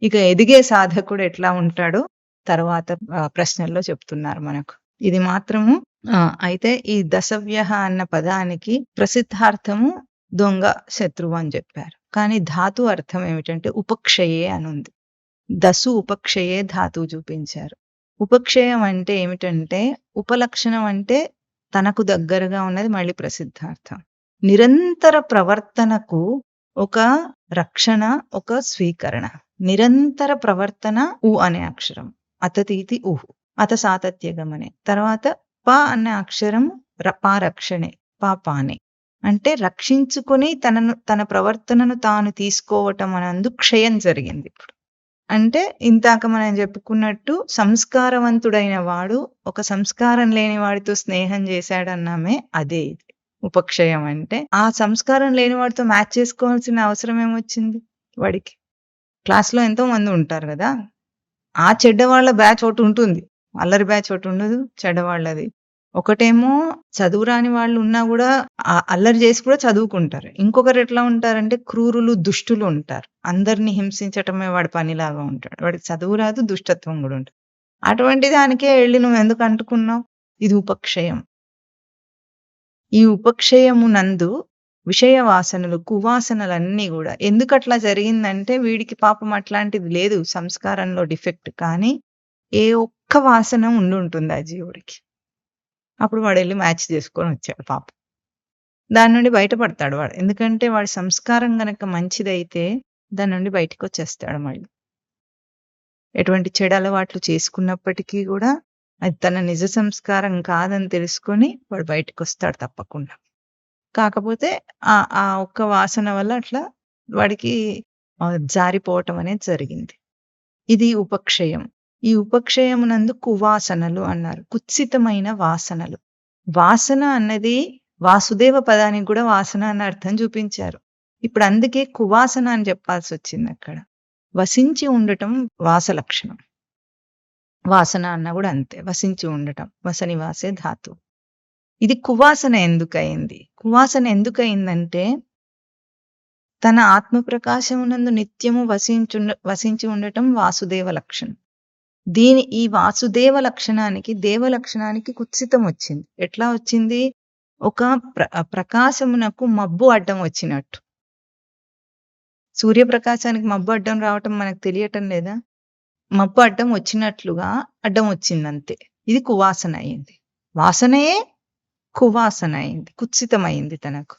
ఇక ఎదిగే సాధకుడు ఎట్లా ఉంటాడో తర్వాత ప్రశ్నల్లో చెప్తున్నారు మనకు. ఇది మాత్రము అయితే ఈ దశవ్యః అన్న పదానికి ప్రసిద్ధార్థము దొంగ, శత్రువు అని చెప్పారు. కానీ ధాతు అర్థం ఏమిటంటే ఉపక్షయే అనుంది. దసు ఉపక్షయే ధాతువు చూపించారు. ఉపక్షయం అంటే ఏమిటంటే ఉపలక్షణం అంటే తనకు దగ్గరగా ఉన్నది మళ్ళీ ప్రసిద్ధార్థం. నిరంతర ప్రవర్తనకు ఒక రక్షణ, ఒక స్వీకరణ. నిరంతర ప్రవర్తన ఉ అనే అక్షరం. అతతీతి ఉహు. అత సాతత్యగమనే. తర్వాత ప అనే అక్షరం పారక్షణే, పాపానే. అంటే రక్షించుకొని తన ప్రవర్తనను తాను తీసుకోవటం అనందు క్షయం జరిగింది ఇప్పుడు. అంటే ఇందాక మనం చెప్పుకున్నట్టు సంస్కారవంతుడైన వాడు ఒక సంస్కారం లేని వాడితో స్నేహం చేశాడన్నామే అదే ఇది. ఉపక్షయం అంటే ఆ సంస్కారం లేని వాడితో మ్యాచ్ చేసుకోవాల్సిన అవసరం ఏమొచ్చింది వాడికి? క్లాస్‌లో ఎంతో మంది ఉంటారు గదా! ఆ చెడ్డవాళ్ళ బ్యాచ్ ఒకటి ఉంటుంది. అల్లరి బ్యాచ్ ఒకటి ఉండదు. చెడ్డవాళ్ళది. ఒకటేమో చదువు రాని వాళ్ళు ఉన్నా గూడా అల్లరి చేసి కూడా చదువుకుంటారు. ఇంకొకరు ఎట్లా ఉంటారంటే క్రూరులు, దుష్టులు ఉంటారు. అందరిని హింసించటమే వాడి పనిలాగా ఉంటాడు. వాడికి చదువు రాదు, దుష్టత్వం గూడా ఉంటది. అటువంటి దానికే ఎళ్లి నువ్వెందుకు అంటుకున్నావు? ఇది ఉపక్షయం. ఈ ఉపక్షయమునందు విషయ వాసనలు, కువాసనలన్నీ గూడా ఎందుకట్లా జరిగిందంటే వీడికి పాపం అట్లాంటిది లేదు సంస్కారంలో డిఫెక్ట్. కానీ ఏ ఒక్క వాసన ఉండుంటుంది ఆ జీవుడికి. అప్పుడు వాడెళ్లి మ్యాచ్ చేసుకొనొచ్చాడు పాపం. దాని నుండి బయటపడతాడు వాడు. ఎందుకంటే వాడి సంస్కారం గనక మంచిదైతే దాని నుండి బయటికొచ్చేస్తాడు మళ్ళీ. ఎటువంటి చెడు అలవాట్లు చేసుకున్నప్పటికీ గూడా అది తన నిజ సంస్కారం కాదని తెలుసుకొని వాడు బయటికొస్తాడు తప్పకుండా. కాకపోతే ఆ ఒక్క వాసన వల్ల అట్లా వాడికి జారిపోవటం అనేది జరిగింది. ఇది ఉపక్షయం. ఈ ఉపక్షయమునందు కువాసనలు అన్నారు. కుత్సితమైన వాసనలు. వాసన అన్నది వాసుదేవ పదానికి కూడా వాసన అన్న అర్థం చూపించారు. ఇప్పుడు అందుకే కువాసన అని చెప్పాల్సొచ్చిందక్కడ. వసించి ఉండటం వాసలక్షణం. వాసన అన్న కూడా అంతే. వసించి ఉండటం. వసనివాసే ధాతువు. ఇది కువాసన ఎందుకయింది? కువాసన ఎందుకయిందంటే తన ఆత్మ ప్రకాశమునందు నిత్యము వసించి ఉండటం వాసుదేవ లక్షణం. ఈ వాసుదేవ లక్షణానికి, దేవ లక్షణానికి కుత్సితం వచ్చింది. ఎట్లా వచ్చింది? ఒక ప్రకాశమునకు మబ్బు అడ్డం వచ్చినట్టు. సూర్యప్రకాశానికి మబ్బు అడ్డం రావటం మనకు తెలియటం లేదా? మబ్బు అడ్డం వచ్చినట్లుగా అడ్డం వచ్చిందంతే. ఇది కువాసన అయింది. వాసనయే కువాసన అయింది. కుత్సితమైంది తనకు.